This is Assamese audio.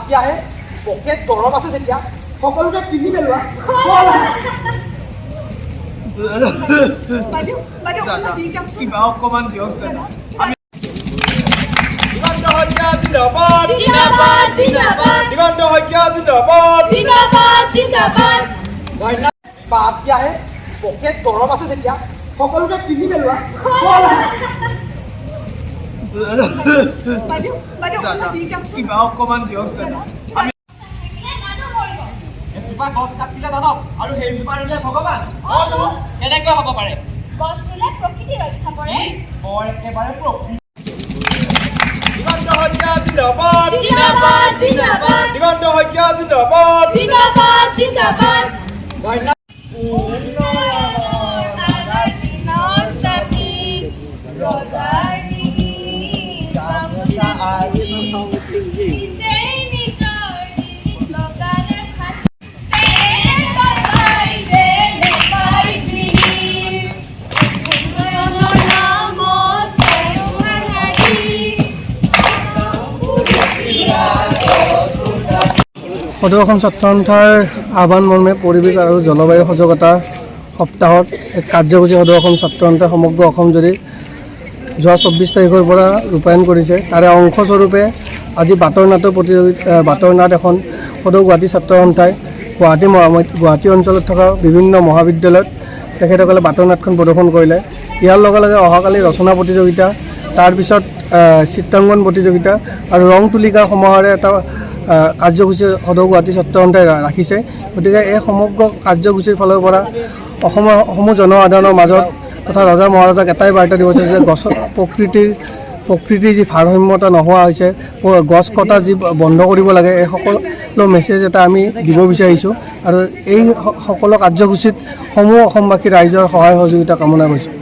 দিয়া আহে পকেট গৰম আছে যেতিয়া সকলোকে কিনি পেলোৱা কিবা অকমান দিয়ক দিগন্ত শইকীয়া জিন্দাবাদ জিন্দাবাদ জিন্দাবাদ দিগন্ত শইকীয়া জিন্দাবাদ জিন্দাবাদ জিন্দাবাদ বাদ দিয়া আহে পকেট গৰম আছে যেতিয়া সকলোকে কিনি পেলোৱা কিবা অকমান দিয়ক এজোপা গছ কাটিলে দানৱ আৰু সেইজোপা ৰুলে ভগৱান কেনেকৈ হ'ব পাৰে গছ ৰুলে প্ৰকৃতি ৰক্ষা কৰে বৰ একেবাৰে প্ৰকৃতি দিগন্ত শইকীয়া জিন্দাবাদ জিন্দাবাদ জিন্দাবাদ দিগন্ত শইকীয়া জিন্দাবাদ জিন্দাবাদ জিন্দাবাদ সদৌ অসম ছাত্ৰ সন্থাৰ আহ্বান মৰ্মে পৰিৱেশ আৰু জলবায়ু সজাগতা সপ্তাহত এক কাৰ্যসূচী সদৌ অসম ছাত্ৰ সন্থাই সমগ্ৰ অসম জুৰি যোৱা 24 তাৰিখৰ পৰা ৰূপায়ণ কৰিছে। তাৰে অংশস্বৰূপে আজি বাটৰ নাট এখন সদৌ গুৱাহাটী ছাত্ৰ সন্থাই গুৱাহাটী অঞ্চলত থকা বিভিন্ন মহাবিদ্যালয়ত তেখেতসকলে বাটৰ নাটখন প্ৰদৰ্শন কৰিলে। ইয়াৰ লগে লগে অহাকালি ৰচনা প্ৰতিযোগিতা, তাৰপিছত চিত্ৰাংকন প্ৰতিযোগিতা আৰু ৰং তুলিকা সমাহাৰে এটা কাৰ্যসূচী সদৌ গুৱাহাটী ছাত্ৰ সন্থাই ৰাখিছে। গতিকে এই সমগ্ৰ কাৰ্যসূচীৰ ফালৰ পৰা অসমৰ জনসাধাৰণৰ মাজত তথা ৰজা মহাৰাজাক এটাই বাৰ্তা দিব বিচাৰিছে যে প্ৰকৃতিৰ যি ভাৰসাম্যতা নোহোৱা হৈছে, গছ কটা যি বন্ধ কৰিব লাগে, এই সকলো মেছেজ এটা আমি দিব বিচাৰিছোঁ আৰু এই সকলো কাৰ্যসূচীত সমূহ অসমবাসী ৰাইজৰ সহায় সহযোগিতা কামনা কৰিছোঁ।